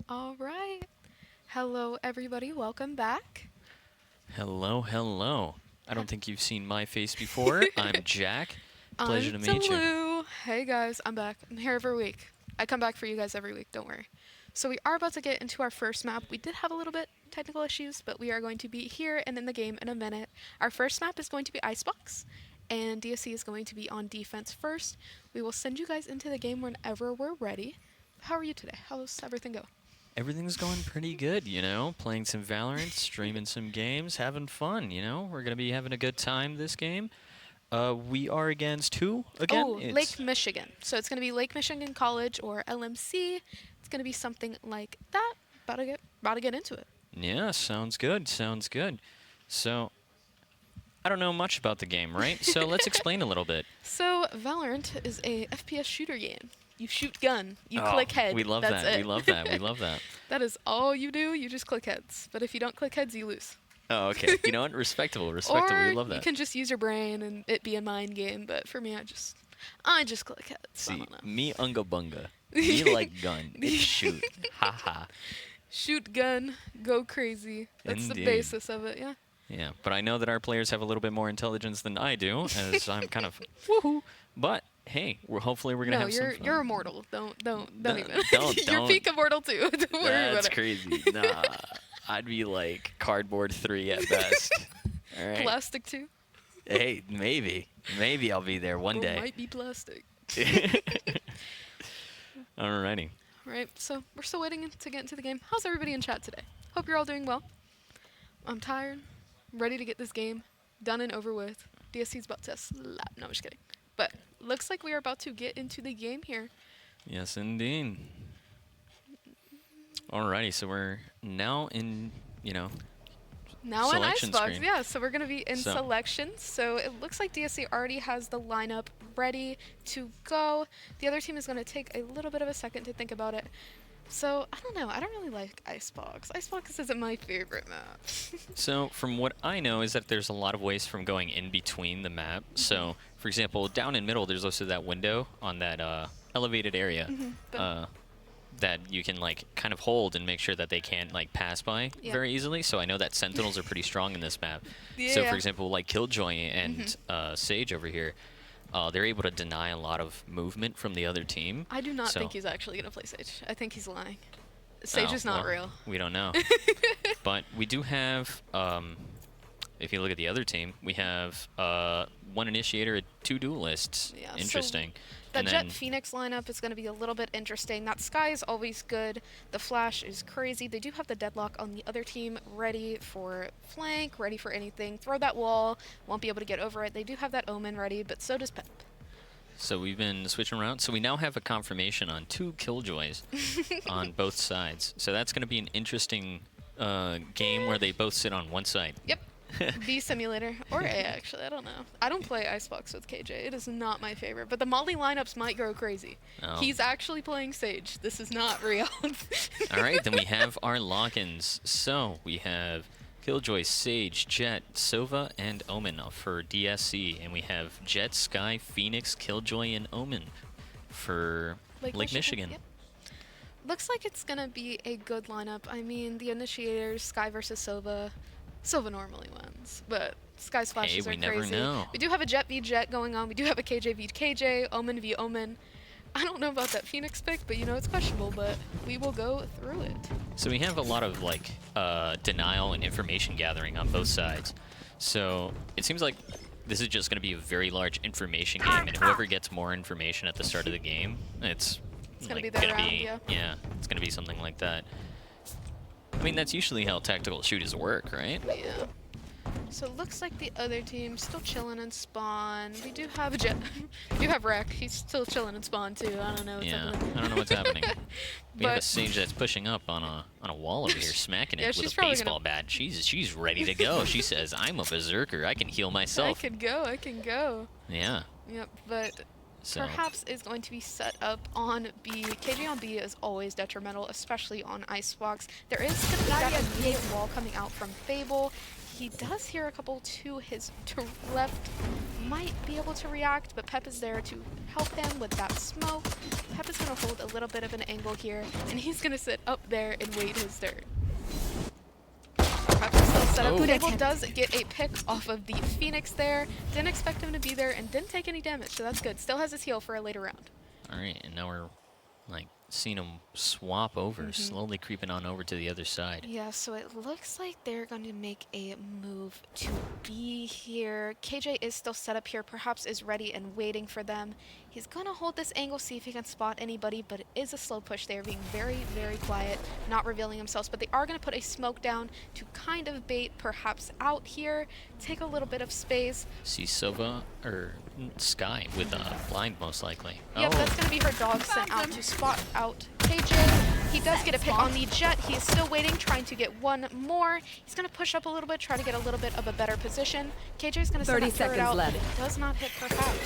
All right. Hello, everybody. Welcome back. Hello, hello. I don't think you've seen my face before. I'm Jack. Pleasure I'm to meet you. Delu. Hey, guys. I'm back. I'm here every week. I come back for you guys every week. Don't worry. So we are about to get into our first map. We did have a little bit technical issues, but we are going to be here and in the game in a minute. Our first map is going to be Icebox, and DSC is going to be on defense first. We will send you guys into the game whenever we're ready. How are you today? How's everything go? Everything's going pretty good, playing some Valorant, streaming some games, having fun, We're going to be having a good time this game. We are against who again? Oh, Lake Michigan. So it's going to be Lake Michigan College or LMC. It's going to be something like that. About to get into it. Yeah, sounds good, sounds good. So, I don't know much about the game, right? So let's explain a little bit. So Valorant is a FPS shooter game. You shoot gun, you click head. We love That's that, it. we love that, we love that. That is all you do. You just click heads. But if you don't click heads, you lose. Oh, okay. You know what? Respectable, respectable. Or We love that. you can just use your brain and it be a mind game. But for me, I just click heads. I See, don't know. me unga bunga. Me like gun. It's shoot. Ha ha. Shoot gun, go crazy. That's Indeed. the basis of it. Yeah. Yeah, but I know that our players have a little bit more intelligence than I do, as I'm kind of woohoo. But hey, hopefully we're gonna No, have some fun. you're immortal. Don't even. Don't. You're peak immortal too. Don't worry about That's it. crazy. Nah, I'd be like cardboard 3 at best. All right. Plastic too. Hey, maybe I'll be there one Or day. might be plastic. Alrighty. Right. So we're still waiting to get into the game. How's everybody in chat today? Hope you're all doing well. I'm tired. Ready to get this game done and over with. DSC's about to slap. No, I'm just kidding. But looks like we are about to get into the game here. Yes, indeed. Alrighty, so we're now in, Now in selection Icebox, screen. yeah, so we're going to be in So- selection. So it looks like DSC already has the lineup ready to go. The other team is going to take a little bit of a second to think about it. So, I don't know. I don't really like Icebox. Icebox isn't my favorite map. So from what I know is that there's a lot of ways from going in between the map. So, for example, down in middle, there's also that window on that elevated area that you can like kind of hold and make sure that they can't like pass by Yeah. very easily. So I know that sentinels are pretty strong in this map. So Yeah. for example, like Killjoy and Sage over here, they're able to deny a lot of movement from the other team. I do not So- think he's actually going to play Sage. I think he's lying. Sage Oh, is not well, real. We don't know. But we do have, if you look at the other team, we have 1 initiator and 2 duelists. Yeah, so Interesting. The And Jet then, Phoenix lineup is going to be a little bit interesting. That Sky is always good. The Flash is crazy. They do have the Deadlock on the other team ready for flank, ready for anything. Throw that wall, won't be able to get over it. They do have that Omen ready, but so does Pep. so we've been switching around. So we now have a confirmation on 2 Killjoys on both sides. So that's going to be an interesting game where they both sit on one side. Yep. B Simulator. Or A, actually. I don't know. I don't play Icebox with KJ. It is not my favorite. But the Molly lineups might grow crazy. Oh. He's actually playing Sage. This is not real. All right, then we have our lock-ins. So we have Killjoy, Sage, Jet, Sova, and Omen for DSC. And we have Jet, Sky, Phoenix, Killjoy, and Omen for Lake Michigan. Yep. Looks like it's going to be a good lineup. I mean, the initiators, Sky versus Sova. Sova normally wins, but Sky's flashes Hey, are we never crazy. know. We do have a Jet v Jet going on. We do have a KJ v KJ, Omen v Omen. I don't know about that Phoenix pick, but it's questionable, but we will go through it. So we have a lot of like denial and information gathering on both sides. So it seems like this is just going to be a very large information game, and whoever gets more information at the start of the game, it's gonna like be their round, yeah. it's going to be something like that. I mean, that's usually how tactical shooters work, right? Yeah. So it looks like the other team's still chilling in spawn. We do have a Jet. We do have Rek. He's still chilling in spawn too. I don't know what's Yeah, happening. I don't know what's happening. We have a But- Sage that's pushing up on a wall over here, smacking it Yeah, with she's a probably baseball bat. She's ready to go. She says, "I'm a berserker. I can heal I myself." can go. I can go. Yeah. Yep, but So perhaps is going to be set up on B. KJ on B is always detrimental, especially on Icebox. There is going to be that immediate wall coming out from Fable. he does hear a couple to his left. Might be able to react, but Pep is there to help him with that smoke. Pep is going to hold a little bit of an angle here, and he's going to sit up there and wait his turn. Pep is still set up. Fable does get a pick off of the Phoenix there. Didn't expect him to be there and didn't take any damage, so that's good. Still has his heal for a later round. All right, and now we're like seeing him swap over, slowly creeping on over to the other side. Yeah, so it looks like they're going to make a move to be here. KJ is still set up here, perhaps is ready and waiting for them. He's going to hold this angle, see if he can spot anybody, but it is a slow push. They are being very, very quiet, not revealing themselves, but they are going to put a smoke down to kind of bait perhaps out here, take a little bit of space. See Sova, or Sky with blind most likely. Yep, that's going to be her dog sent out to spot out KJ. He does get a pick on the Jet. He is still waiting, trying to get one more. He's going to push up a little bit, try to get a little bit of a better position. KJ is going to send that turret out, but it does not hit perhaps.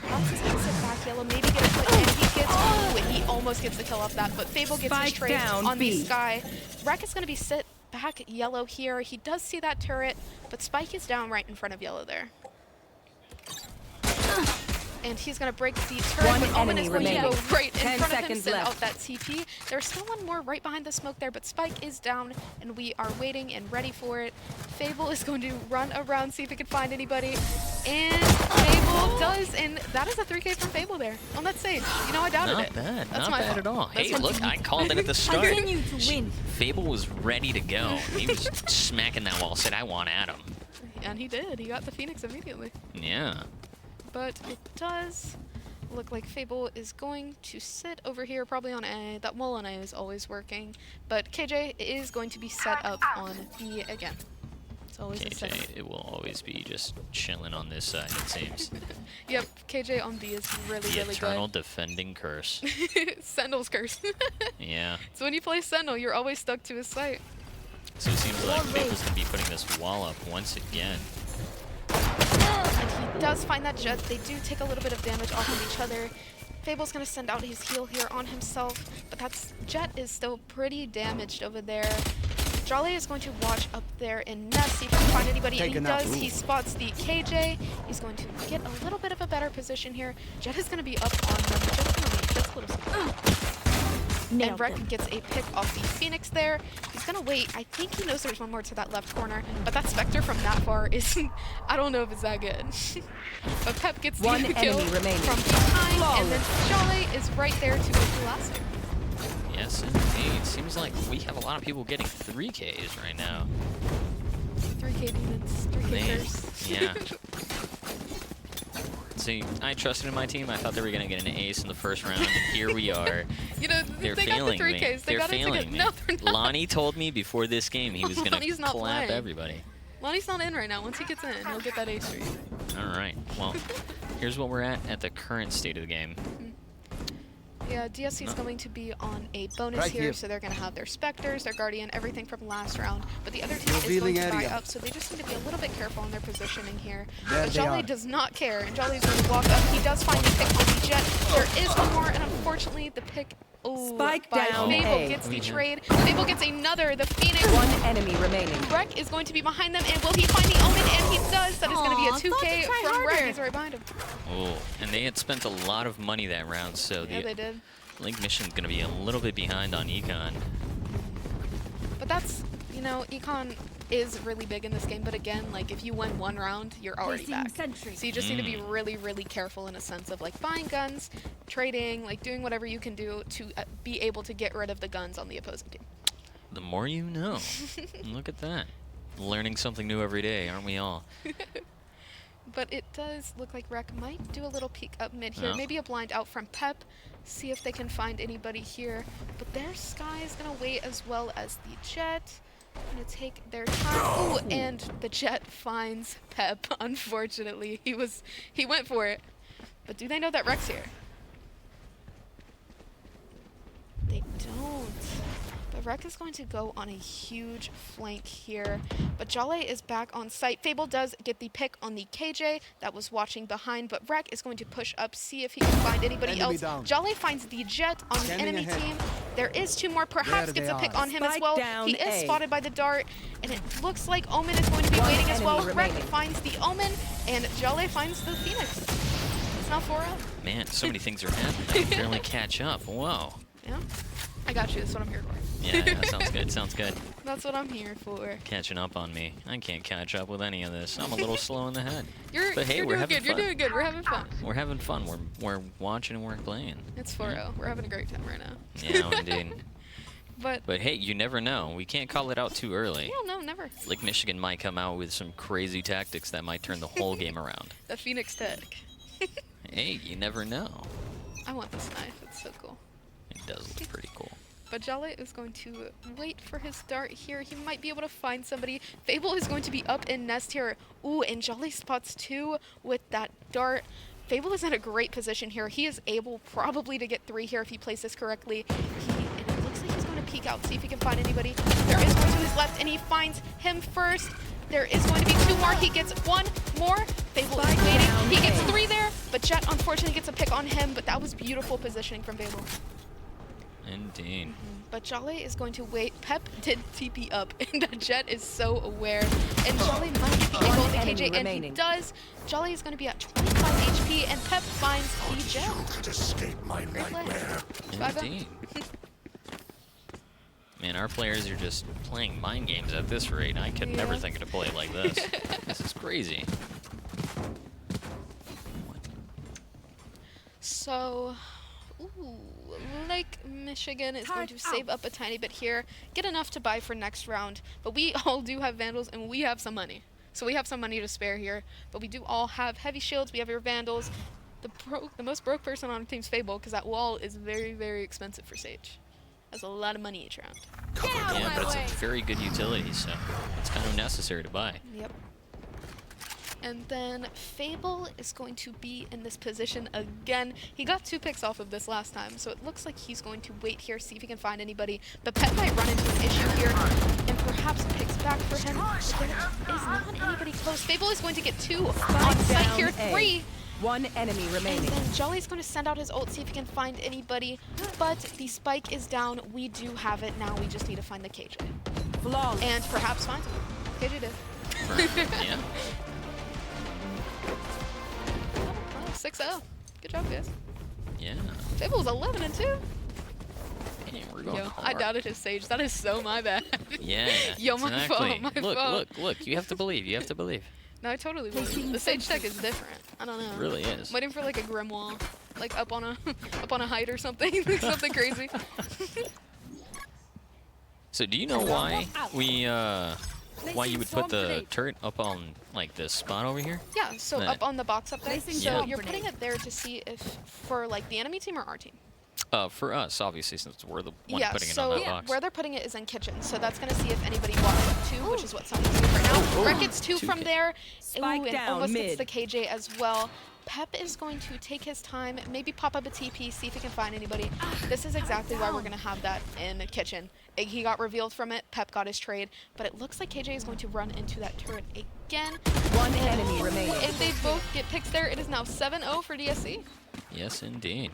Perhaps he's going to sit back yellow, maybe get a click, and he gets, ooh, he almost gets the kill off that, but Fable gets his trade on the Sky. Wreck is going to be sit back yellow here. He does see that turret, but Spike is down right in front of yellow there. And he's going to break the turret, but Omen is going to go right in front of him, send out that TP. There's still one more right behind the smoke there, but Spike is down, and we are waiting and ready for it. Fable is going to run around, see if he can find anybody. And Fable does, and that is a 3K from Fable there on that stage. You know, I doubted it. Not bad, That's not bad at all. That's Hey, look, I called it at the start. Continue to win. Fable was ready to go. He was smacking that wall, said, I want Adam. And he did. He got the Phoenix immediately. Yeah. But it does look like Fable is going to sit over here, probably on A. That wall on A is always working. But KJ is going to be set up on B again. It's always a setup. KJ, it will always be just chilling on this side, it seems. Yep, KJ on B is really, The really eternal defending curse. good. Sentinel's curse. Yeah. So when you play Sentinel, you're always stuck to his site. So it seems like Fable's going to be putting this wall up once again. And he does find that Jet. They do take a little bit of damage off of each other. Fable's going to send out his heal here on himself, but that's Jet is still pretty damaged over there. Jolly is going to watch up there in Nest, see if he can find anybody, and he does. He spots the KJ. He's going to get a little bit of a better position here. Jet is going to be up on them. Jet's a little slow. And Rek gets a pick off the Phoenix there. He's going to wait. I think he knows there's one more to that left corner, but that Spectre from that far is, I don't know if it's that good. But Pep gets the kill from behind, and then Jolly is right there to make the last one. Yes, indeed. Seems like we have a lot of people getting 3Ks right now. 3K demons, 3K curse. Yeah. See, I trusted in my team. I thought they were going to get an ace in the first round, and here we are. You know, They're they got the failing 3Ks. me. They're failing me. No, they're not. Lonnie told me before this game he was going to clap everybody. Lonnie's not in right now. Once he gets in, he'll get that ace streak. All right. Well, here's what we're at the current state of the game. Yeah, DSC is going to be on a bonus here, so they're going to have their Spectres, their Guardian, everything from last round. But the other team is going to buy up, so they just need to be a little bit careful on their positioning here. But Jolly does not care, and Jolly's going to walk up. He does find the pick on the Jet. There is one more, and unfortunately, the pick Spike by down Fable gets the trade. Fable gets another. The Phoenix. One enemy remaining. Rek is going to be behind them, and will he find the Omen? And he does. That is going to be a 2K from Rek. He's right behind him. Oh, and they had spent a lot of money that round, so yeah, they did. Link mission's going to be a little bit behind on Econ. But that's, you know, Econ is really big in this game, but again, like, if you win one round, you're already back. So you just need to be really, really careful in a sense of, like, buying guns, trading, like, doing whatever you can do to be able to get rid of the guns on the opposing team. The more you know. Look at that. Learning something new every day, aren't we all? But it does look like Rek might do a little peek up mid here. Oh. Maybe a blind out from Pep. See if they can find anybody here. But their Sky is going to wait as well as the Jet. Going to take their time. Ooh, and the Jet finds Pep, unfortunately. He went for it. But do they know that Rek's here? They don't. But Rek is going to go on a huge flank here. But Jolly is back on site. Fable does get the pick on the KJ that was watching behind, but Rek is going to push up, see if he can find anybody else. Jolly finds the Jet on the enemy team. There is 2 more, perhaps There gets they a pick are. on him as Spike well. down He is A. spotted by the dart, and it looks like Omen is going to be One waiting as well. enemy Rek remaining. finds the Omen, and Jale finds the Phoenix. It's now 4-0. Man, so many things are happening. I can barely catch up. Whoa. Yeah, I got you. That's what I'm here for. Yeah, sounds good. Sounds good. That's what I'm here for. Catching up on me. I can't catch up with any of this. I'm a little slow in the head. But hey, You're we're doing having good. fun. You're doing good. We're having fun. We're having fun. We're watching and we're playing. It's 4-0. We're having a great time right now. Yeah, indeed. But But hey, you never know. We can't call it out too early. yeah, no, never. Like Michigan might come out with some crazy tactics that might turn the whole game around. The Phoenix tech. Hey, you never know. I want this knife. It's so cool. It does look pretty cool. But Jale is going to wait for his dart here. He might be able to find somebody. Fable is going to be up in nest here. Ooh, and Jale spots 2 with that dart. Fable is in a great position here. He is able probably to get 3 here if he plays this correctly. And it looks like he's going to peek out, see if he can find anybody. There is one to his left, and he finds him first. There is going to be 2 more. He gets 1 more. Fable is waiting. He gets 3 there, but Jet unfortunately gets a pick on him, but that was beautiful positioning from Fable. Indeed. But Jale is going to wait. Pep did TP up, and Jet is so aware. And Jale might be able to enemy KJ, and he remaining. does. Jale is going to be at 25 HP, and Pep finds the Jet. Could escape my Great play. nightmare. 5-0. Indeed. Man, our players are just playing mind games at this rate. I could never Yeah. think to play it like this. This is crazy. So, ooh, Lake Michigan is going to save up a tiny bit here, get enough to buy for next round. But we all do have Vandals, and we have some money. So we have some money to spare here. But we do all have heavy shields. We have your Vandals. The most broke person on the team's Fable, because that wall is very, very expensive for Sage. That's a lot of money each round. Yeah, but it's a very good utility, so it's kind of necessary to buy. Yep. And then Fable is going to be in this position again. He got 2 picks off of this last time, so it looks like he's going to wait here, see if he can find anybody. But Pep might run into an issue here, and perhaps picks back for him. But there is not anybody close. Fable is going to get 2 on site here, down A. 3. 1 enemy And remaining. then Jolly's going to send out his ult, see if he can find anybody. But the spike is down. We do have it now. We just need to find the KJ. Flawless. And perhaps find him. KJ did. Yeah. Oh, 6-0. Good job, guys. Yeah. Fable's 11 and 2. Damn, we're going Yo, I hard. doubted his Sage. That is so my bad. Yeah. Yo, my exactly. fault, my look, fault. look. You have to believe. You have to believe. No, I totally would. The Sage tech is different. I don't know. It really is. Waiting for like a grim wall, like up on a up on a height or something, something crazy. So do you know why why you would put the turret up on like this spot over here? Yeah, so Right. up on the box up there. Placing So bomb you're grenade. putting it there to see if for like the enemy team or our team. For us, obviously, since we're the one Yeah, putting it so on that box. where they're putting it is in kitchen. So that's gonna see if anybody walks up too, which is what someone's doing right now. Rek gets 2 2 from K. there. Spike and down almost gets mid. the KJ as well. Pep is going to take his time, maybe pop up a TP, see if he can find anybody. This is exactly why we're going to have that in the kitchen. He got revealed from it, Pep got his trade, but it looks like KJ is going to run into that turret again. 1 enemy remaining. If they both get picks there, it is now 7-0 for DSC. Yes, indeed.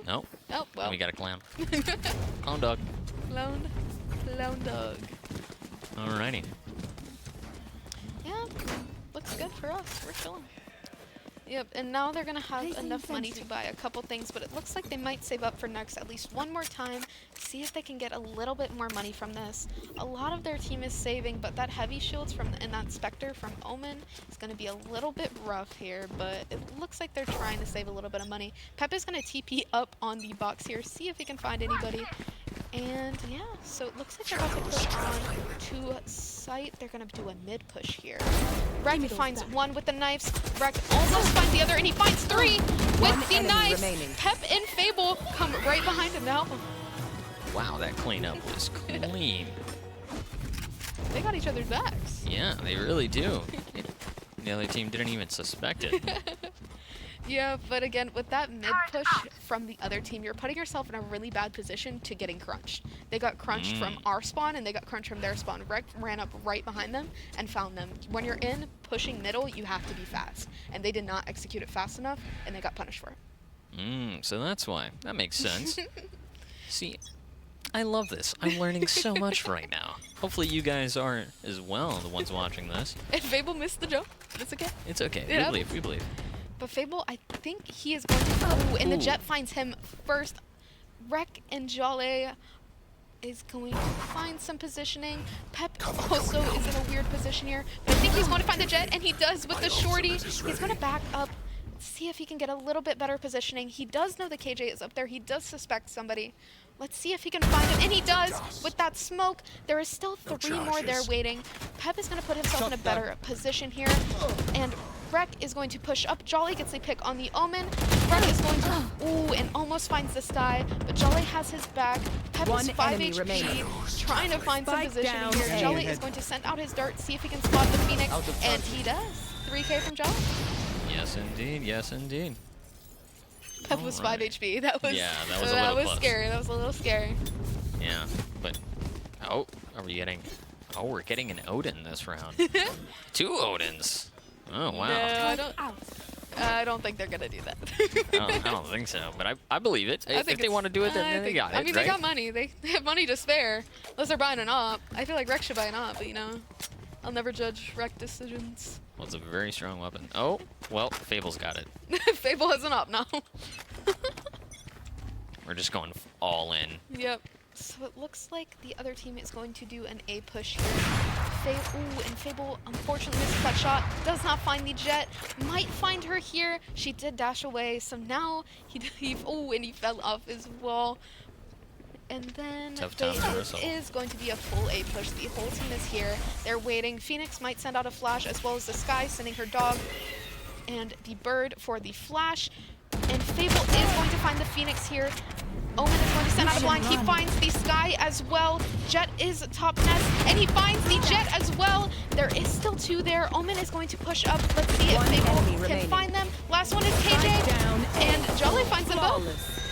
Nope. Oh, well. We got a clown. Clown dog. Clown dog. Alrighty. Yeah, looks good for us. We're chilling. Yep, and now they're going to have enough money to buy a couple things, but it looks like they might save up for next at least one more time, see if they can get a little bit more money from this. A lot of their team is saving, but that heavy shields from and that Spectre from Omen is going to be a little bit rough here, but it looks like they're trying to save a little bit of money. Pep is going to TP up on the box here, see if he can find anybody. And yeah, so it looks like they're about to push on to site. They're going to do a mid push here. Rek finds 1 with the knives. Rek almost finds the other, and he finds 3 with 1 the enemy knives. remaining. Pep and Fable come right behind him now. Wow, that cleanup was clean. They got each other's backs. Yeah, they really do. The other team didn't even suspect it. Yeah, but again, with that mid push from the other team, you're putting yourself in a really bad position to getting crunched. They got crunched from our spawn, and they got crunched from their spawn. Rek ran up right behind them and found them. When you're in pushing middle, you have to be fast. And they did not execute it fast enough, and they got punished for it. So that's why. That makes sense. See, I love this. I'm learning so much right now. Hopefully you guys are as well, the ones watching this. And Fable missed the jump. It's okay. It's okay. It We happens. believe. We believe. But Fable, I think he is going to... Ooh, and the Jet finds him first. Rek and Jolly is going to find some positioning. Pep also is in a weird position here. But I think he's going to find the Jet, and he does with the shorty. He's going to back up, see if he can get a little bit better positioning. He does know the KJ is up there. He does suspect somebody. Let's see if he can find him. And he does with that smoke. There is still three more there waiting. Pep is going to put himself in a better position here. And Rek is going to push up. Jolly gets a pick on the Omen. Rek is going to, ooh, and almost finds the Sty. But Jolly has his back. Pep is 5 HP, trying to find some positioning here. Jolly is going to send out his dart, see if he can spot the Phoenix. And he does. 3K from Jolly. Yes, indeed. Yes, indeed. Pep was 5 HP. That was, yeah, that was a little close. Scary. That was a little scary. Yeah, but oh, are we getting? Oh, we're getting an Odin this round. 2 Odins. Oh wow. No, I don't think they're gonna do that. I don't think so, but I believe it. If they want to do it, then they got it. I mean, right? they got money. They have money to spare, unless they're buying an op. I feel like Rek should buy an op, but you know, I'll never judge Rek decisions. Well, it's a very strong weapon. Oh, well, Fable's got it. Fable has an op now. We're just going all in. Yep. So it looks like the other team is going to do an A push here. Ooh, and Fable unfortunately misses that shot. Does not find the Jet. Might find her here. She did dash away. So now ooh, and he fell off as well. And then this is going to be a full A push. The whole team is here. They're waiting. Phoenix might send out a flash, as well as the Sky sending her dog and the bird for the flash. And Fable is going to find the Phoenix here. Omen is going to send out a blind. He finds the Sky as well. Jet is top nest, and he finds the Jet as well. There is still 2 there. Omen is going to push up. Let's see if Fable can find them. Last one is KJ, and Jolly finds them both.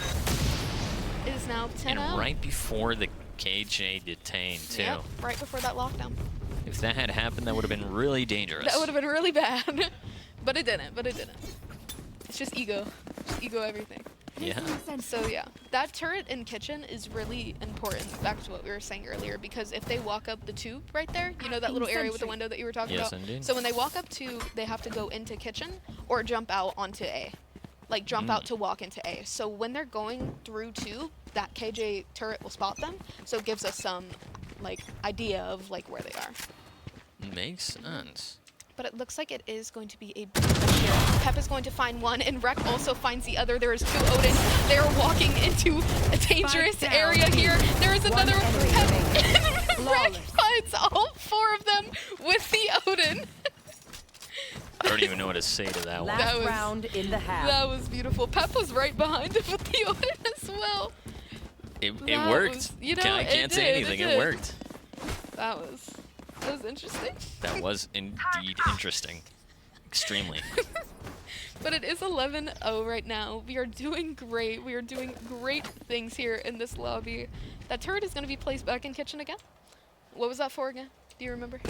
It is now 10-0. And right before the KJ detained, too. Yep, right before that lockdown. If that had happened, that would have been really dangerous. That would have been really bad. But it didn't. It's just ego. Just ego everything. Yeah. So yeah, that turret in kitchen is really important, back to what we were saying earlier, because if they walk up the tube right there, you know that little area with the window that you were talking about? Indeed. So when they walk up tube, they have to go into kitchen or jump out onto A. Like jump out to walk into A. So when they're going through tube, that KJ turret will spot them. So it gives us some like idea of like where they are. Makes sense. But it looks like it is going to be a big push here. Pep is going to find one, and Rek also finds the other. There is 2 Odins. They are walking into a dangerous area here. There is another Pep. Rek finds all 4 of them with the Odin. I don't even know what to say to that one. Last round in the half. That was beautiful. Pep was right behind him with the Odin as well. It worked. Was, you know, I can't say anything. It worked. That was interesting. That was indeed interesting. Extremely. But it is 11-0 right now. We are doing great. We are doing great things here in this lobby. That turret is going to be placed back in kitchen again. What was that for again? Do you remember?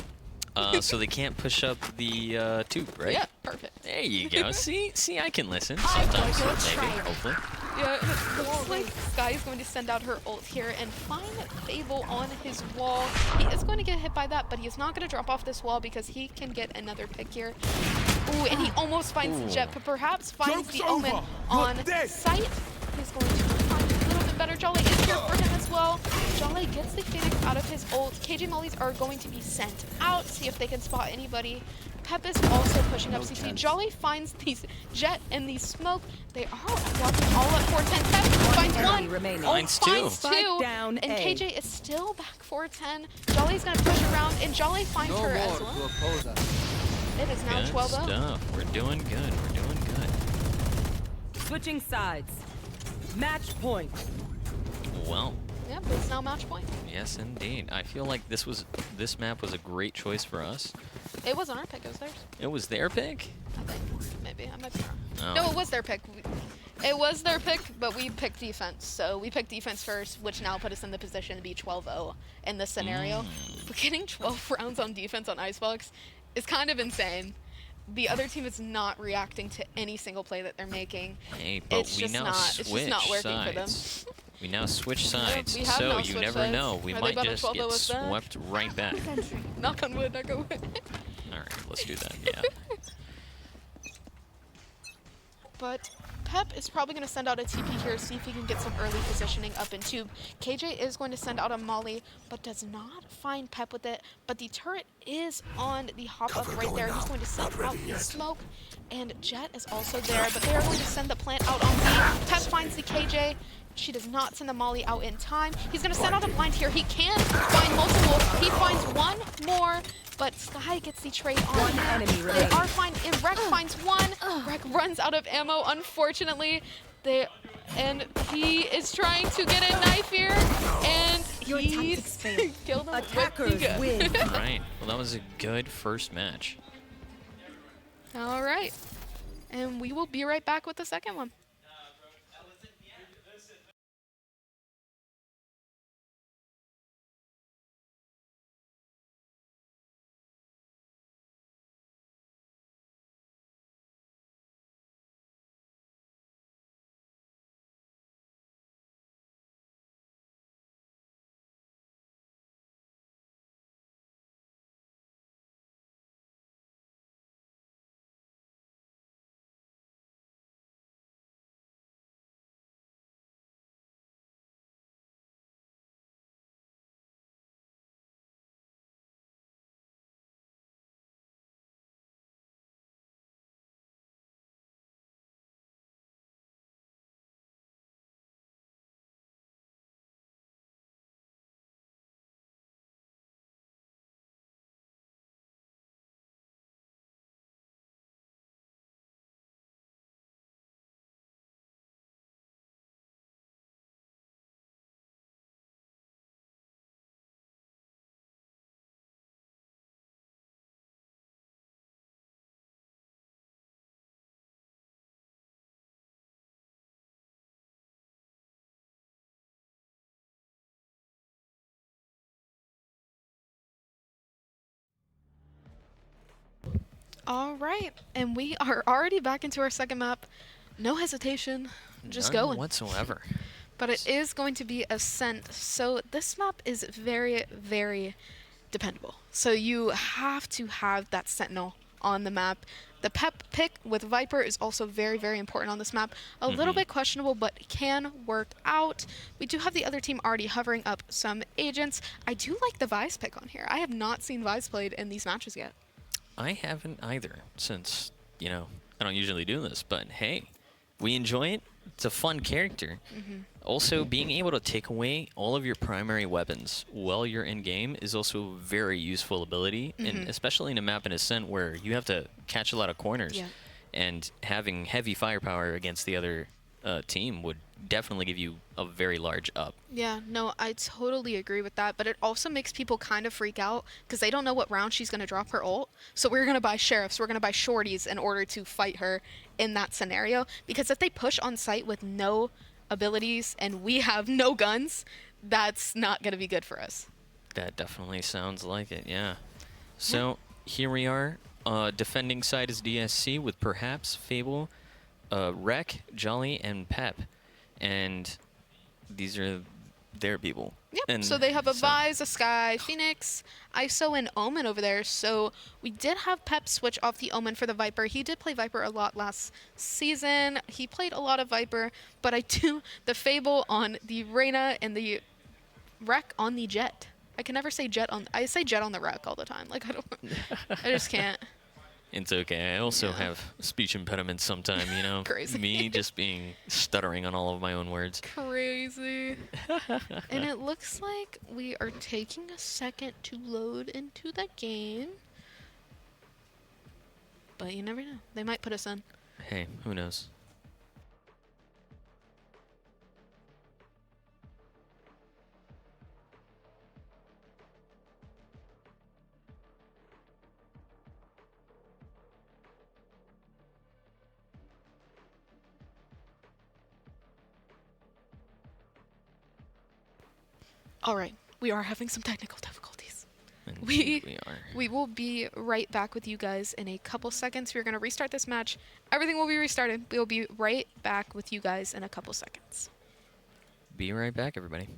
So they can't push up the tube, right? Yeah, perfect. There you go. See, I can listen sometimes, maybe, hopefully. Yeah, it looks like Sky is going to send out her ult here and find Fable on his wall. He is going to get hit by that, but he is not going to drop off this wall because he can get another pick here. Ooh, and he almost finds the Jet, but perhaps finds the Omen on sight. He's going to find a little bit better. Jolly is here for him as well. Jolly gets the Phoenix out of his ult. KJ Mollies are going to be sent out, see if they can spot anybody. Pep is also pushing up CC. Jolly finds these Jet and the smoke. They are walking all up 410. Pep finds one. Finds two. Down and KJ is still back 410. Jolly's going to push around, and Jolly finds her as well. It is now 12-0. Stuff. We're doing good. We're doing good. Switching sides. Match point. Well. Yeah, but it's now match point. Yes, indeed. I feel like this map was a great choice for us. It wasn't our pick, it was theirs. It was their pick? I think. Maybe. I might be wrong. Oh. No, it was their pick. It was their pick, but we picked defense. So we picked defense first, which now put us in the position to be 12-0 in this scenario. But getting 12 rounds on defense on Icebox is kind of insane. The other team is not reacting to any single play that they're making. Hey, but it's we just now not, switch it's just not working sides. for them. We now switch sides, we have so now you switched never sides. know. We Are they might about to just follow get us back? swept right back. Knock on wood, knock on wood. All right, let's do that. Yeah. But Pep is probably going to send out a TP here, see if he can get some early positioning up in tube. KJ is going to send out a molly, but does not find Pep with it. But the turret is on the hop up right there. He's going to send out the smoke. And Jet is also there, but they are going to send the plant out on B. Pep finds the KJ. She does not send the molly out in time. He's going to send out a blind here. He can find multiple. He finds one more, but Sky gets the trade on. One enemy They remaining. are fine. And Rek finds one. Rek runs out of ammo, unfortunately. And he is trying to get a knife here, and he's killed him Attackers with the gun. win. All right. Well, that was a good first match. All right. And we will be right back with the second one. All right. And we are already back into our second map. No hesitation. Just None going. whatsoever. But it is going to be Ascent. So this map is very, very dependable. So you have to have that Sentinel on the map. The Pep pick with Viper is also very, very important on this map. A little bit questionable, but can work out. We do have the other team already hovering up some agents. I do like the Vice pick on here. I have not seen Vice played in these matches yet. I haven't either, since, you know, I don't usually do this, but hey, we enjoy it. It's a fun character. Also, being able to take away all of your primary weapons while you're in game is also a very useful ability, and especially in a map in Ascent where you have to catch a lot of corners, Yeah. and having heavy firepower against the other team would definitely give you a very large up. Yeah, no, I totally agree with that, but it also makes people kind of freak out because they don't know what round she's going to drop her ult. So we're going to buy sheriffs, we're going to buy shorties in order to fight her in that scenario, because if they push on site with no abilities and we have no guns, that's not going to be good for us. That definitely sounds like it, yeah. So here we are. Defending side is DSC with perhaps Fable, Rek, Jolly, and Pep. And these are their people. Yep, And so they have a Vise, a Sky, Phoenix, ISO, and Omen over there. So we did have Pep switch off the Omen for the Viper. He did play Viper a lot last season. He played a lot of Viper, but I do the Fable on the Reyna and the Rek on the Jet. I can never say Jet on, I say Jet on the Rek all the time. Like, I just can't. It's okay. I also Yeah. have speech impediments sometime, you know. Crazy. Me just being stuttering on all of my own words. Crazy. And it looks like we are taking a second to load into the game. But you never know. They might put us in. Hey, who knows? All right. We are having some technical difficulties. Indeed we are. We will be right back with you guys in a couple seconds. We're going to restart this match. Everything will be restarted. We will be right back with you guys in a couple seconds. Be right back, everybody.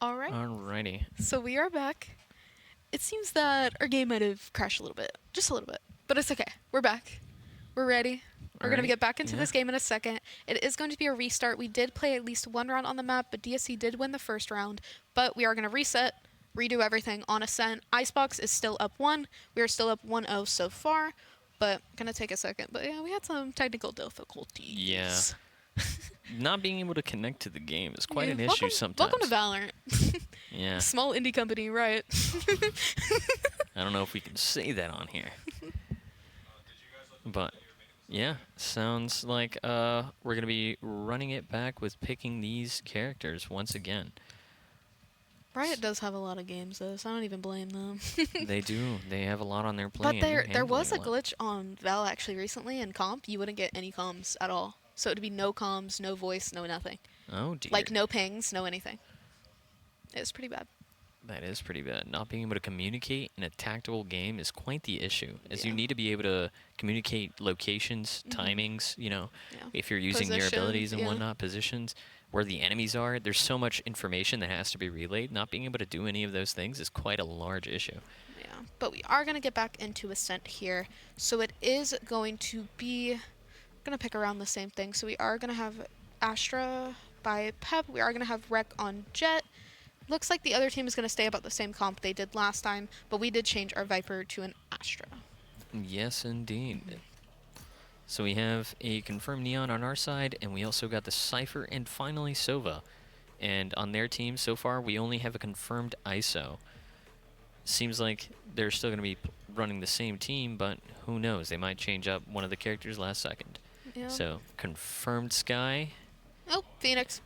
All right. Alrighty. So we are back. It seems that our game might have crashed a little bit, just a little bit, but it's okay. We're back. We're ready. We're going to Alright, get back into yeah. this game in a second. It is going to be a restart. We did play at least one round on the map, but DSC did win the first round. But we are going to reset, redo everything on Ascent. Icebox is still up 1. We are still up 1-0 so far, but going to take a second. But yeah, we had some technical difficulties. Yeah. Not being able to connect to the game is quite Yeah, an issue sometimes. Welcome to Valorant. Yeah. Small indie company, right? I don't know if we can say that on here. But yeah, sounds like we're going to be running it back with picking these characters once again. Riot does have a lot of games though, so I don't even blame them. They do. They have a lot on their plate. But and they're there was a handling lot. glitch on Val actually recently in comp. You wouldn't get any comms at all. So it'd be no comms, no voice, no nothing. Oh dear. Like no pings, no anything. It was pretty bad. That is pretty bad. Not being able to communicate in a tactical game is quite the issue, as you Yeah. need to be able to communicate locations, timings, Yeah. if you're using your abilities and Positions, yeah. whatnot, positions, where the enemies are. There's so much information that has to be relayed. Not being able to do any of those things is quite a large issue. Yeah. But we are gonna get back into Ascent here. So it is going to be gonna pick around the same thing. So we are gonna have Astra by Pep. We are gonna have Rec on Jet. Looks like the other team is going to stay about the same comp they did last time, but we did change our Viper to an Astra. Yes, indeed. So we have a confirmed Neon on our side, and we also got the Cypher and finally Sova. And on their team, so far, we only have a confirmed ISO. seems like they're still going to be running the same team, but who knows? They might change up one of the characters last second. Yeah. So, confirmed Sky. Oh, Phoenix.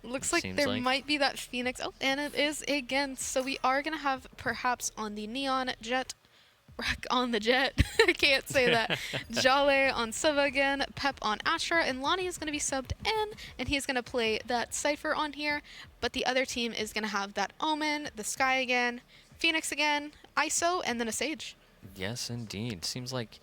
Looks like Seems there like. might be that Phoenix. Oh, and it is again. So we are going to have perhaps on the Neon Jet, Wreck on the Jet. I can't say that. Jale on Sova again, Pep on Astra, and Lonnie is going to be subbed in, and he's going to play that Cypher on here. But the other team is going to have that Omen, the Sky again, Phoenix again, ISO, and then a Sage. Yes, indeed. Seems like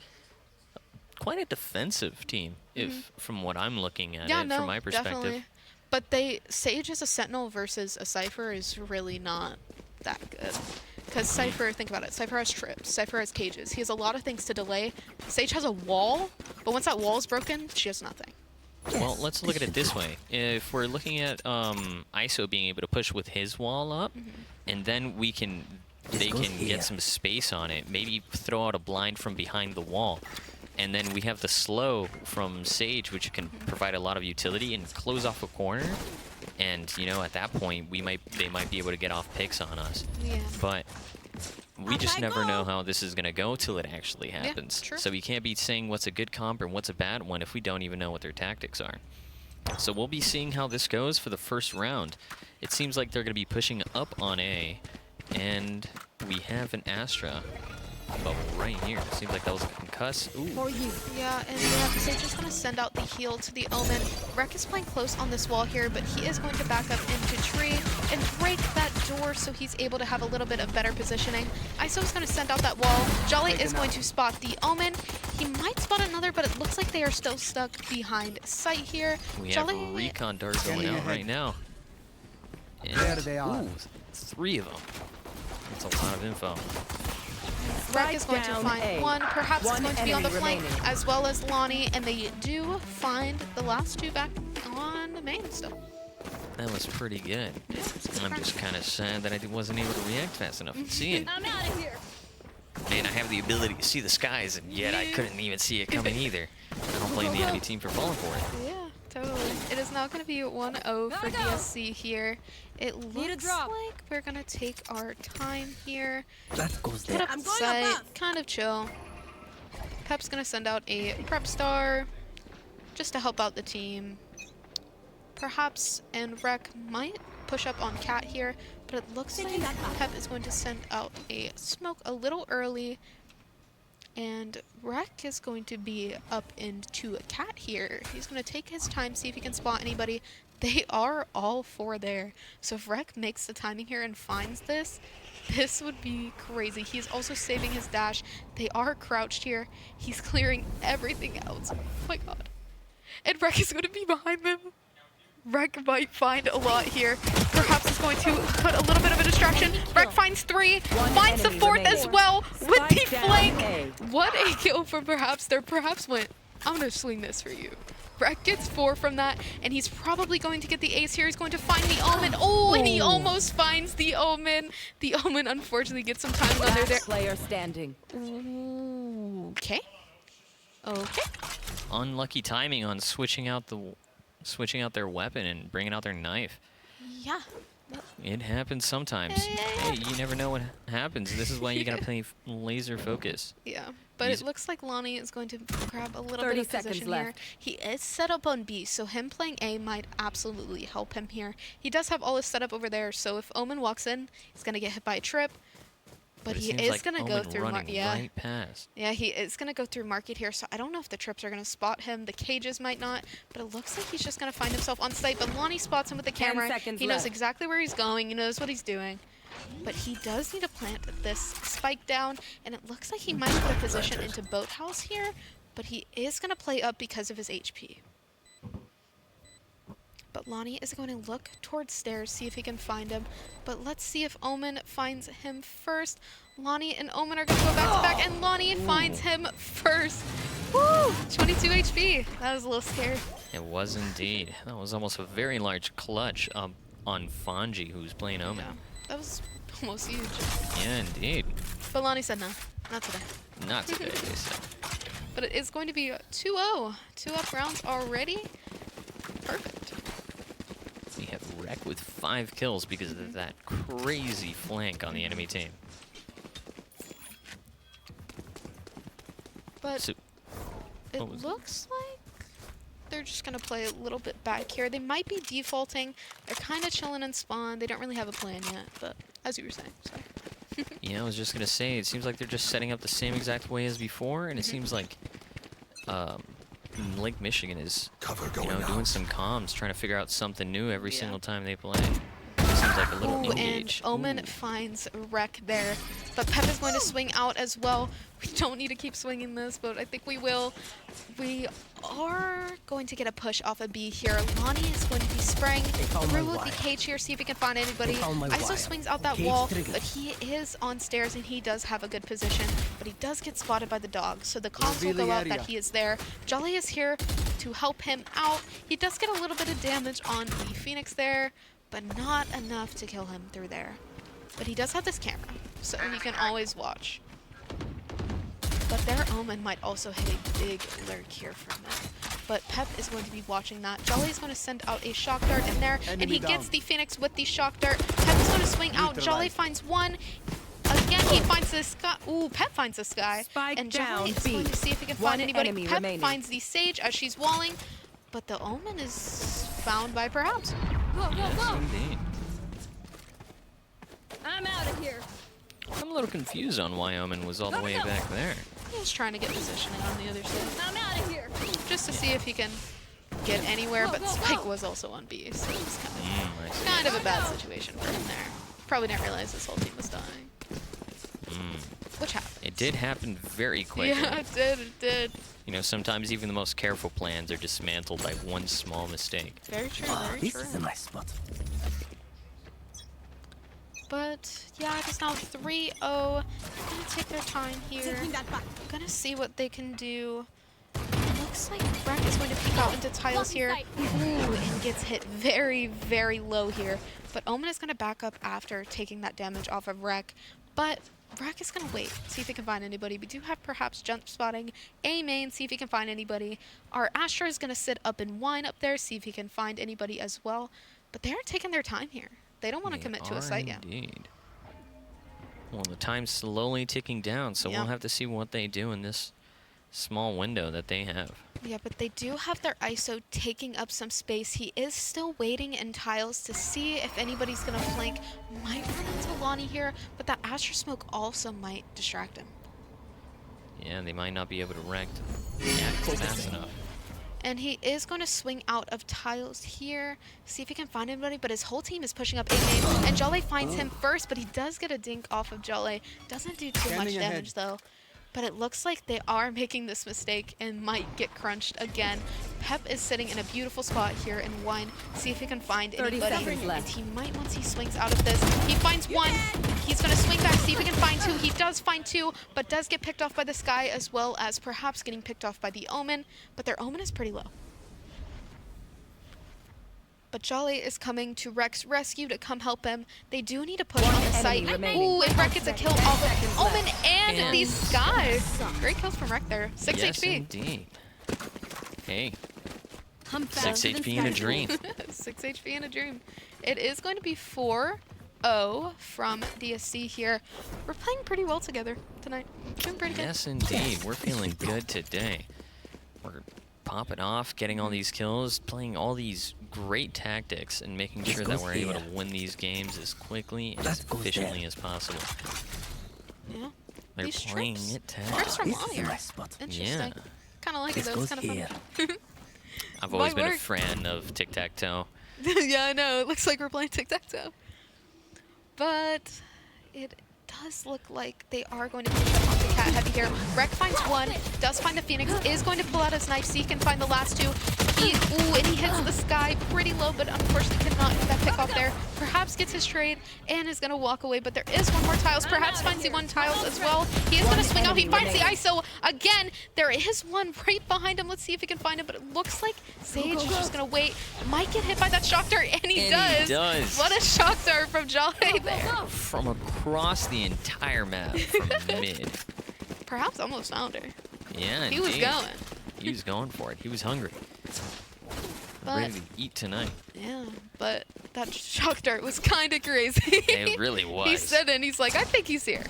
quite a defensive team, if from what I'm looking at Yeah, it, no, from my perspective. definitely. But Sage as a Sentinel versus a Cypher is really not that good. Because Cypher, think about it, Cypher has trips, Cypher has cages. He has a lot of things to delay. Sage has a wall, but once that wall is broken, she has nothing. Well, let's look at it this way. If we're looking at ISO being able to push with his wall up, and then they can get some space on it, maybe throw out a blind from behind the wall. And then we have the slow from Sage, which can provide a lot of utility and close off a corner. And, you know, at that point, they might be able to get off picks on us. Yeah. But we just never know how this is going to go till it actually happens. True. So we can't be saying what's a good comp or what's a bad one if we don't even know what their tactics are. So we'll be seeing how this goes for the first round. It seems like they're going to be pushing up on A. And we have an Astra bubble right here. It seems like that was a concuss. Ooh. Yeah, and Sage is going to send out the heal to the Omen. Rek is playing close on this wall here, but he is going to back up into tree and break that door so he's able to have a little bit of better positioning. ISO is going to send out that wall. Jolly is going to spot the Omen. He might spot another, but it looks like they are still stuck behind sight here. We have a recon dart going out right now. And, There they are. Ooh, 3 of them. That's a lot of info. Rek is going to find one. Perhaps it's going to be on the flank, remaining. as well as Lonnie, and they do find the last 2 back on the main still. That was pretty good. I'm just kind of sad that I wasn't able to react fast enough and see it. I'm out of here. Man, I have the ability to see the skies, and yet I couldn't even see it coming either. I don't blame the enemy team for falling for it. Yeah, totally. It is now going to be 1-0 for DSC here. It looks drop. like we're going to take our time here. That goes Put there. up I'm going sight, above. kind of chill. Pep's going to send out a prep star just to help out the team. Perhaps, and Rek might push up on Cat here, but it looks like Pep is going to send out a smoke a little early. And Rek is going to be up into a Cat here. He's going to take his time, see if he can spot anybody. They are all 4 there. So if Rek makes the timing here and finds this, this would be crazy. He's also saving his dash. They are crouched here. He's clearing everything else. Oh my god. And Rek is going to be behind them. Rek might find a lot here. Perhaps he's going to put a little bit of a distraction. Rek finds 3, finds the 4th as remaining. well with the Spike down flank. A. What a kill from Perhaps. There Perhaps went, I'm going to swing this for you. Rek gets 4 from that, and he's probably going to get the ace here. He's going to find the Omen. Oh, and he almost finds the Omen. The Omen unfortunately gets some time under there. Last player standing. Okay. Okay. Unlucky timing on switching out their weapon and bringing out their knife. Yeah. It happens sometimes. Hey, you never know what happens. This is why you gotta play laser focus. Yeah, but He's- it looks like Lonnie is going to grab a little 30 bit of seconds position here. left. He is set up on B, so him playing A might absolutely help him here. He does have all his setup over there, so if Omen walks in, he's going to get hit by a trip. But it he seems is like going to go Omen through running yeah. right past. Yeah, he is going to go through Market here, so I don't know if the trips are going to spot him. The cages might not, but it looks like he's just going to find himself on site. But Lonnie spots him with the 10 camera. seconds He knows left. exactly where he's going. He knows what he's doing. But he does need to plant this spike down, and it looks like he might put a position into Boathouse here, but he is going to play up because of his HP. But Lonnie is going to look towards stairs, see if he can find him. But let's see if Omen finds him first. Lonnie and Omen are going to go back to back, and Lonnie finds him first. Woo! 22 HP. That was a little scary. It was indeed. That was almost a very large clutch on Fonji, who's playing Omen. Yeah, that was almost huge. Yeah, indeed. But Lonnie said no, not today. Not today, they said. But it is going to be 2-0. 2 up rounds already. Perfect. We have Wreck with 5 kills because of that crazy flank on the enemy team. But So, it what was it? looks like they're just going to play a little bit back here. They might be defaulting. They're kind of chilling in spawn. They don't really have a plan yet, but as you were saying, so. Yeah, I was just gonna say, it seems like they're just setting up the same exact way as before, and it seems like Lake Michigan is, doing some comms, trying to figure out something new every Yeah. single time they play. Seems like a little Ooh, and engage. Omen finds Wreck there, but Pep is going to swing out as well. We don't need to keep swinging this, but I think we will. We are going to get a push off of B here. Lonnie is going to be spraying through with the cage here, see if he can find anybody. ISO swings out that wall, but he is on stairs and he does have a good position, but he does get spotted by the dog, so the comms will go out that he is there. Jolly is here to help him out. He does get a little bit of damage on the Phoenix there, but not enough to kill him through there. But he does have this camera, so he can always watch. But their Omen might also hit a big lurk here from them. But Pep is going to be watching that. Jolly is going to send out a shock dart in there, and he gets the Phoenix with the shock dart. Pep is going to swing out. Jolly finds one. Again, he finds the sky. Ooh, Pep finds the sky. Spike And Jolly down is going B. to see if he can One find anybody. enemy Pep remaining. finds the Sage as she's walling, but the Omen is found by Perhaps. Yes, indeed. I'm out of here. I'm a little confused on why Omen was all the way back there. He was trying to get positioning on the other side, I'm out of here. just to see if he can get anywhere, but Spike was also on B, so it was I see. kind of a bad situation for him there. Probably didn't realize this whole team was dying. Which happened. It did happen very quickly. Yeah, it did. You know, sometimes even the most careful plans are dismantled by one small mistake. Very true, very This true. is a nice spot. But yeah, it is now 3-0. Gonna take their time here. Taking that back. Gonna see what they can do. Looks like Wreck is going to peek out into tiles here. Ooh, and gets hit very, very low here. But Omen is gonna back up after taking that damage off of Wreck. But Wreck is gonna wait, see if he can find anybody. We do have Perhaps jump spotting A main, see if he can find anybody. Our Astra is gonna sit up in wine up there, see if he can find anybody as well. But they're taking their time here. They don't want to They commit to a are site yet. Indeed. Well, the time's slowly ticking down, so Yeah. we'll have to see what they do in this small window that they have. Yeah, but they do have their ISO taking up some space. He is still waiting in tiles to see if anybody's gonna flank. Might run into Lonnie here, but that Astra smoke also might distract him. Yeah, they might not be able to react fast enough. And he is going to swing out of tiles here, see if he can find anybody, but his whole team is pushing up A main, and Jolly finds him first, but he does get a dink off of Jolly. Doesn't do too much damage though. But it looks like they are making this mistake and might get crunched again. Pep is sitting in a beautiful spot here in one. See if he can find 30 anybody. seconds And left. he might, once he swings out of this, he finds one. He's going to swing back, see if he can find two. He does find two, but does get picked off by the Sky, as well as Perhaps getting picked off by the Omen. But their Omen is pretty low. But Jolly is coming to Wreck's rescue to come help him. They do need to push on the site. enemy remaining. Ooh, and Wreck gets a kill off seconds of Omen left. and the And- Sky. Great kills from Wreck there. 6 Yes, HP. indeed. Hey, I'm 6 faster than HP in a Sky. dream. 6 HP in a dream. It is going to be 4-0 from DSC here. We're playing pretty well together tonight. Doing pretty good. Yes, indeed. We're feeling good today. We're popping off, getting all these kills, playing all these great tactics, and making sure that we're able to win these games as quickly and as efficiently as possible. Yeah. They're These playing trips. it Trips tactical. from This is a Lonnie are nice spot. interesting. Yeah. Kind of like it This though. It's goes kind of fun. I've always Might been a work. fan of tic-tac-toe. Yeah, I know. It looks like we're playing tic-tac-toe. But it does look like they are going to push up onto Cat Heavy here. Wreck finds one, does find the Phoenix, is going to pull out his knife, so he can find the last two. And he hits the Sky pretty low, but unfortunately cannot get that pick off there. Perhaps gets his trade and is going to walk away, but there is one more tiles. Perhaps finds the one tiles as well. He is going to swing out. He finds the ISO again. There is one right behind him. Let's see if he can find it, but it looks like Sage is just going to wait. Might get hit by that shock dart, and he does. What a shock dart from Jolly there. From across the entire map, from mid. Perhaps almost found her. Yeah, He was indeed. going. He was going for it. He was hungry. But- Ready to eat tonight. Yeah, but That shock dart was kind of crazy. It really was. He said it, and he's like, I think he's here.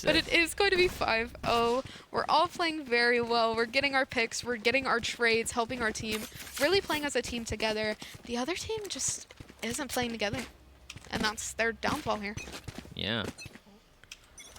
But it is going to be 5-0. We're all playing very well. We're getting our picks. We're getting our trades, helping our team. Really playing as a team together. The other team just isn't playing together. And that's their downfall here. Yeah.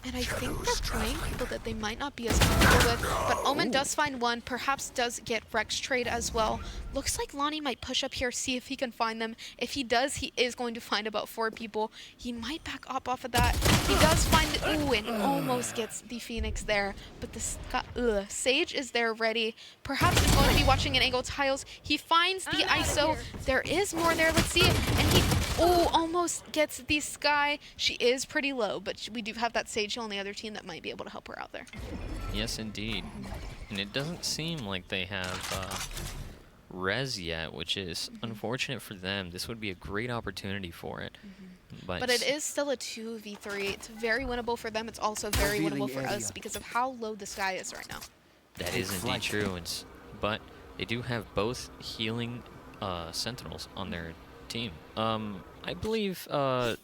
And I think they're playing people that they might not be as comfortable with. But Omen does find one, perhaps does get Rex trade as well. Looks like Lonnie might push up here, see if he can find them. If he does, he is going to find about 4 people. He might back up off of that. He does find, ooh, and almost gets the Phoenix there. But the Sage is there ready. Perhaps he's going to be watching an angle tiles. He finds the ISO. There is more there, let's see it. And he, oh, almost gets the Sky. She is pretty low, but we do have that Sage on the other team that might be able to help her out there. Yes, indeed. And it doesn't seem like they have res yet, which is unfortunate for them. This would be a great opportunity for it. But it is still a 2v3. It's very winnable for them. It's also very winnable for us because of how low the Sky is right now. that is indeed true. But they do have both healing Sentinels on their team. I believe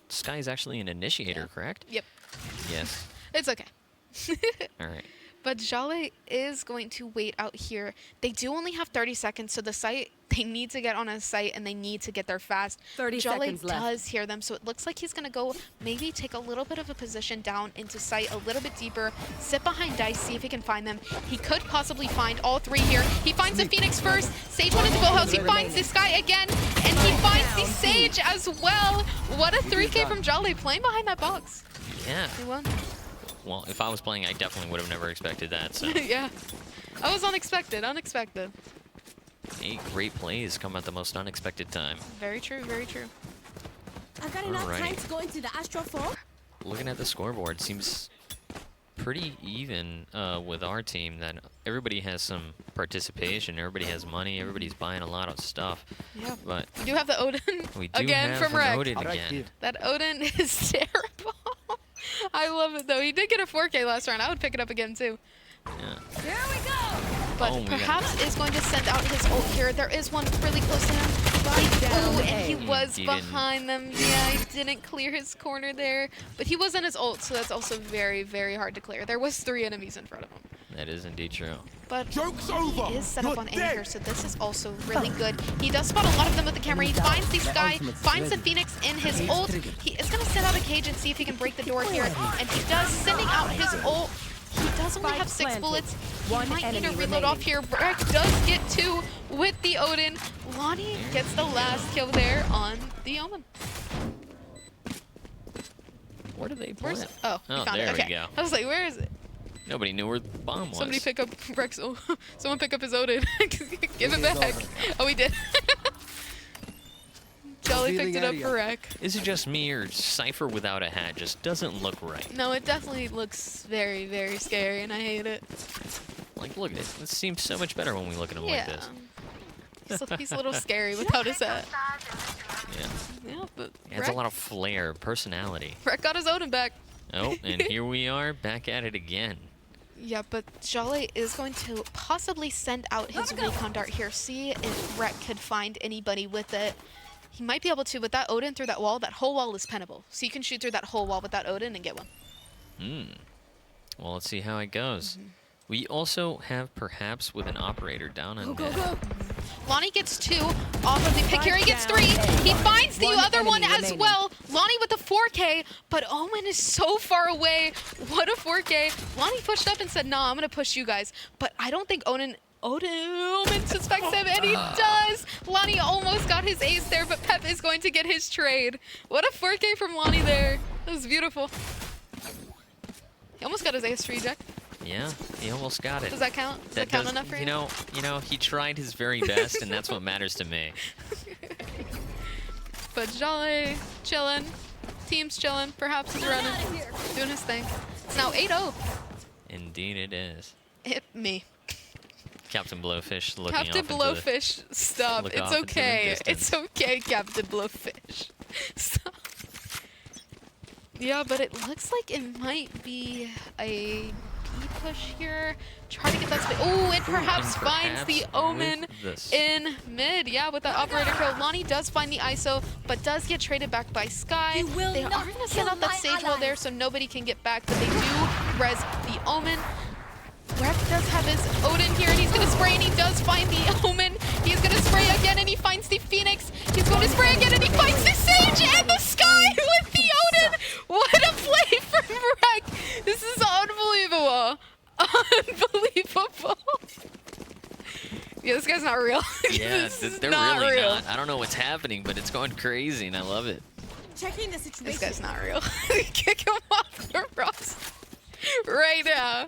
Sky is actually an initiator, correct? Yep. Yes. It's okay. All right. But Jale is going to wait out here. They do only have 30 seconds, so the site, they need to get on a site and they need to get there fast. 30 Jale seconds left. does hear them, so it looks like he's going to go maybe take a little bit of a position down into site a little bit deeper, sit behind Dice, see if he can find them. He could possibly find all 3 here. He finds the Phoenix first. Sage went into full house. He finds this guy again, and he finds the Sage as well. What a 3K from Jale playing behind that box. Yeah. He won. Well, if I was playing, I definitely would have never expected that. So. Yeah. That was unexpected. Unexpected. 8 great plays come at the most unexpected time. Very true. Very true. I've got enough time to go into the Astral 4. Looking at the scoreboard, seems pretty even with our team. That everybody has some participation, everybody has money, everybody's buying a lot of stuff. Yeah. But We do have the Odin we do again have from an Rec. Odin again. That Odin is terrible. I love it though. He did get a 4K last round. I would pick it up again too. Yeah. Here we go. But Oh, perhaps is going to send out his ult here. There is one really close to him. Oh, and he was He didn't. behind them. Yeah, he didn't clear his corner there. But he was in his ult, so that's also very, very hard to clear. There was 3 enemies in front of him. That is indeed true. But Joke's he over. is set up You're on dead. Anchor, so this is also really good. He does spot a lot of them with the camera. He finds the Sky, finds the Phoenix in his ult. He is going to send out a cage and see if he can break the door here. And he does, sending out his ult. He does only have 6 bullets. He might need to reload off here. Rec does get 2 with the Odin. Lonnie gets the last kill there on the Omen. Where do they Where's plant? it? Oh, we found there it. Okay. we go. I was like, where is it? Nobody knew where the bomb was. Somebody pick up Rex. Oh, someone pick up his Odin. Give him back. Oh, he did. Jolly picked it up for Rec. Is it just me, or Cypher without a hat just doesn't look right? No, it definitely looks very, very scary, and I hate it. Like, look, it seems so much better when we look at him like Yeah. this. He's a little scary without his hat. Yeah. Yeah, but It adds a lot of flair, personality. Rec got his Odin back. Oh, and here we are, back at it again. Yeah, but Jale is going to possibly send out his recon dart here, see if Rec could find anybody with it. He might be able to, with that Odin through that wall. That whole wall is pennable. So you can shoot through that whole wall with that Odin and get one. Well, let's see how it goes. We also have, perhaps, with an operator down on mid. Lonnie gets 2 off of the pick here. He gets 3. He finds the other one as well. Lonnie with the 4K, but Omen is so far away. What a 4K. Lonnie pushed up and said, nah, I'm going to push you guys. But I don't think Omen suspects him, and he does. Lonnie almost got his ace there, but Pep is going to get his trade. What a 4K from Lonnie there. That was beautiful. He almost got his ace for eject. Yeah, he almost got it. Does that count? Does that count enough for you? You know, he tried his very best, and that's what matters to me. But Jolly, chillin'. Team's chillin'. Perhaps he's running, doing his thing. It's now 8-0. Indeed it is. Hit me. Captain Blowfish looking Captain off into Blowfish, stop. look It's off into the okay. distance. It's okay, Captain Blowfish. Stop. Yeah, but it looks like it might be a B push here. Try to get that space. Oh, and perhaps finds the Omen in mid. Yeah, with that operator kill. Lonnie does find the ISO, but does get traded back by Sky. They are going to send out that stage wall there so nobody can get back, but they do res the Omen. Rek does have his Odin here, and he's going to spray, and he does find the Omen. He's going to spray again, and he finds the Phoenix. He's going to spray again, and he finds the Sage and the Sky with the Odin. What a play from Rek. This is unbelievable. Unbelievable. Yeah, this guy's not real. Yeah, they're not really real. not. I don't know what's happening, but it's going crazy, and I love it. Checking the situation. This guy's not real. Kick him off the roster right now.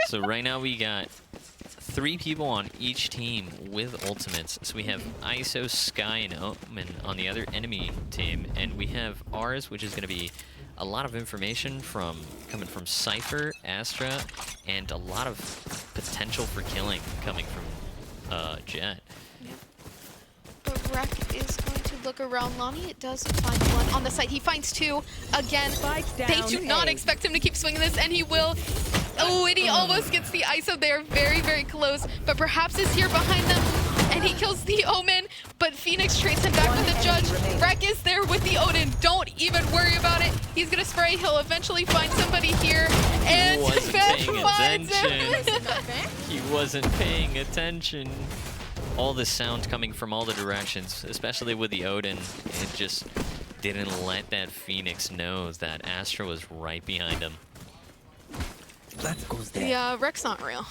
So right now we got 3 people on each team with ultimates. So we have ISO, Sky, and Omen on the other enemy team, and we have ours, which is going to be a lot of information coming from Cypher, Astra, and a lot of potential for killing coming from Jet. Yep. But Rek is going to look around. Lonnie does find one on the site. He finds 2 again. They do not expect him to keep swinging this, and he will. Oh, and he almost gets the ISO there. Very, very close. But perhaps is here behind them, and he kills the Omen. But Phoenix trades him back with the Judge. Rek is there with the Odin. Don't even worry about it. He's going to spray. He'll eventually find somebody here. And Beth finds him. He wasn't paying attention. All the sound coming from all the directions, especially with the Odin, it just didn't let that Phoenix know that Astra was right behind him. That goes there. Yeah, Rek's not real.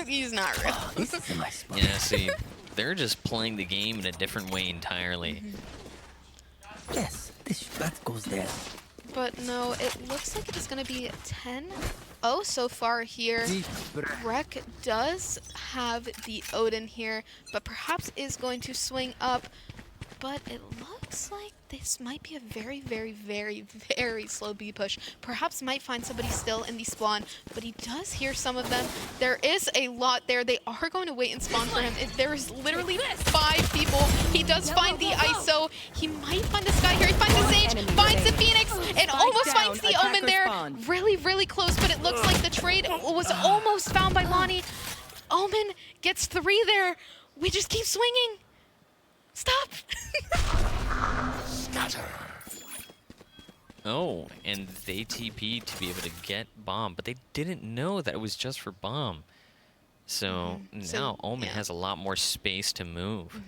He's not real. This is my spot. Yeah, see, they're just playing the game in a different way entirely. Yes, that goes there. But no, it looks like it is going to be 10-0 so far here. Rek does have the Odin here, but perhaps is going to swing up. But it looks like this might be a very, very, very, very slow B push. Perhaps might find somebody still in the spawn, but he does hear some of them. There is a lot there. They are going to wait and spawn for him. There is literally 5 people. He does find the ISO. He might find the Sky here. He finds the Sage, finds the Phoenix, and almost finds the Omen there. Really, really close, but it looks like the trade was almost found by Lonnie. Omen gets 3 there. We just keep swinging. Stop! Scatter. Oh, and they TP'd to be able to get Bomb, but they didn't know that it was just for Bomb. So now Omen has a lot more space to move.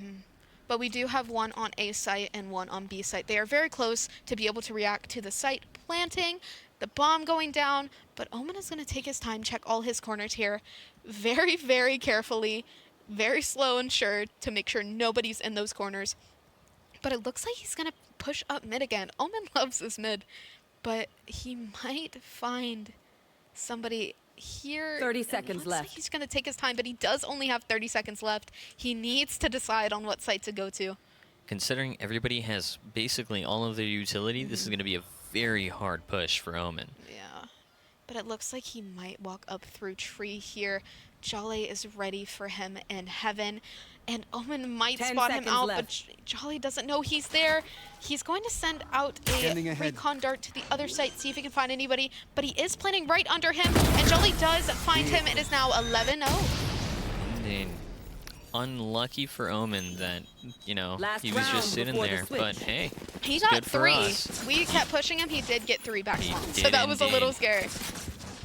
But we do have one on A site and one on B site. They are very close to be able to react to the site planting, the bomb going down, but Omen is going to take his time, check all his corners here very, very carefully. Very slow and sure to make sure nobody's in those corners. But it looks like he's going to push up mid again. Omen loves this mid, but he might find somebody here. 30 seconds looks left. like he's going to take his time, but he does only have 30 seconds left. He needs to decide on what site to go to. Considering everybody has basically all of their utility, this is going to be a very hard push for Omen. Yeah, but it looks like he might walk up through tree here. Jolly is ready for him in heaven, and Omen might spot him out, but Jolly doesn't know he's there. He's going to send out a recon dart to the other site, see if he can find anybody, but he is planning right under him, and Jolly does find him. It is now 11-0. Indeed. Unlucky for Omen that, you know, he was just sitting there, but hey, he got good for 3. us. We kept pushing him. He did get 3 back, He so did that was a little indeed. scary.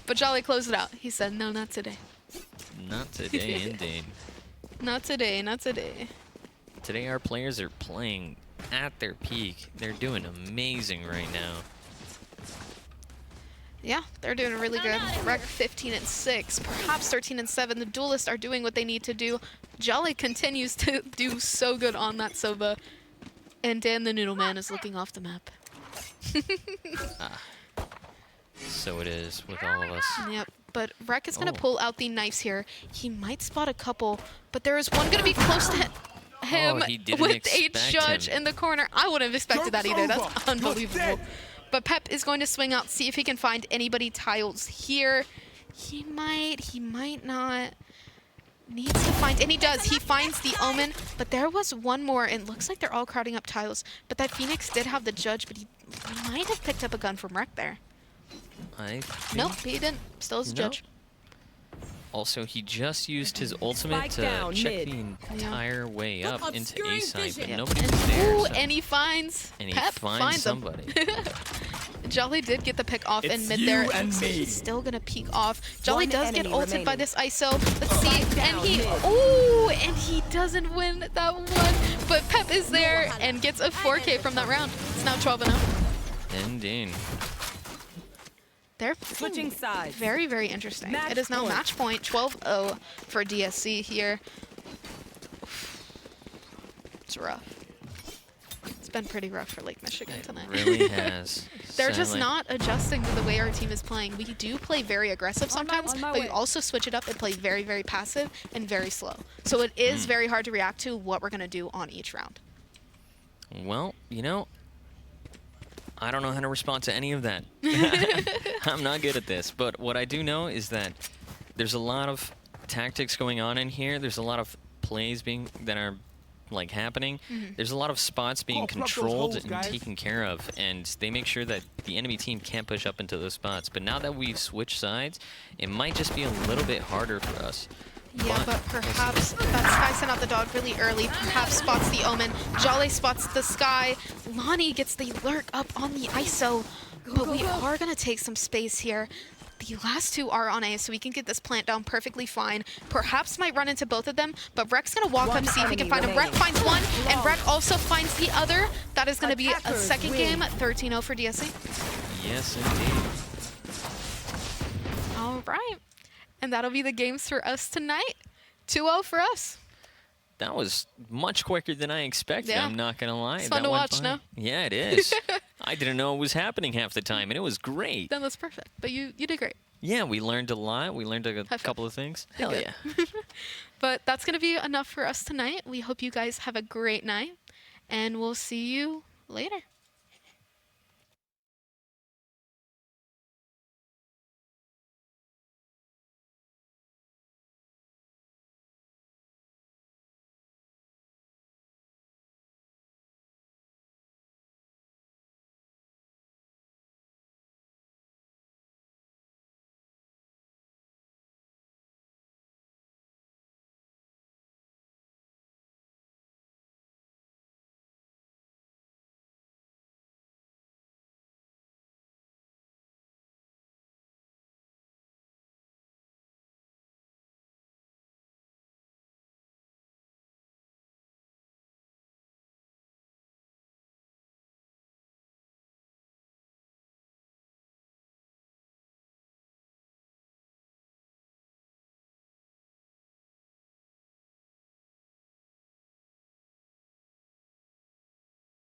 But Jolly closed it out. He said, no, not today. Not today, indeed. Not today, not today. Today our players are playing at their peak. They're doing amazing right now. Yeah, they're doing really good. Rek 15-6, perhaps 13-7. The Duelists are doing what they need to do. Jolly continues to do so good on that Sova. And Dan the Noodle Man is looking off the map. So it is with all of us. Yep, but Rek is going to pull out the knives here. He might spot a couple, but there is one going to be close to him he didn't with a expect Judge him. in the corner. I wouldn't have expected that either. That's unbelievable. But Pep is going to swing out, see if he can find anybody tiles here. He might not. Needs to find, and he does. He finds the Omen, but there was one more, and looks like they're all crowding up tiles. But that Phoenix did have the Judge, but he might have picked up a gun from Rek there. I Nope, think- he didn't. Still is a No. judge. Also, he just used his ultimate Spike to down, check mid. the entire way up into A obscuring side, but vision. nobody And, was there. ooh, so- and he finds and he Pep finds him. somebody. Jolly did get the pick off in It's mid you there. and Looks like me. he's still gonna peek off. Jolly One does get enemy ulted by remaining. this ISO. Let's see. And down he, mid. ooh, and he doesn't win that one. But Pep is there and gets a 4K from that round. It's now 12-0. Indeed. They're Switching sides. very, very interesting. Match It is now point. match point, 12-0 for DSC here. It's rough. It's been pretty rough for Lake Michigan It tonight. really has. They're just Sadly. not adjusting to the way our team is playing. We do play very aggressive sometimes, on my but we way. also switch it up and play very, very passive and very slow. So it is very hard to react to what we're going to do on each round. Well, you know, I don't know how to respond to any of that. I'm not good at this. But what I do know is that there's a lot of tactics going on in here. There's a lot of plays that are like happening. There's a lot of spots being Cough up those controlled holes, and guys. taken care of, and they make sure that the enemy team can't push up into those spots. But now that we've switched sides, it might just be a little bit harder for us. Yeah, but perhaps that Sky sent out the dog really early. Perhaps spots the Omen. Jolly spots the Sky. Lonnie gets the lurk up on the ISO. But we are going to take some space here. The last two are on A, so we can get this plant down perfectly fine. Perhaps might run into both of them, but Rek's going to walk One up, see if he can enemy find him. Rek remaining. finds one, and Rek also finds the other. That is going to be a Attackers second win. game, 13-0 for DSC. Yes, indeed. All right. And that'll be the games for us tonight. 2-0 for us. That was much quicker than I expected. Yeah. I'm not gonna lie. It's fun That to went watch, by. no? Yeah, it is. I didn't know it was happening half the time, and it was great. Then that's perfect. But you did great. Yeah, we learned a lot. We learned a High five. couple of things. Did Hell good. yeah. But that's going to be enough for us tonight. We hope you guys have a great night, and we'll see you later.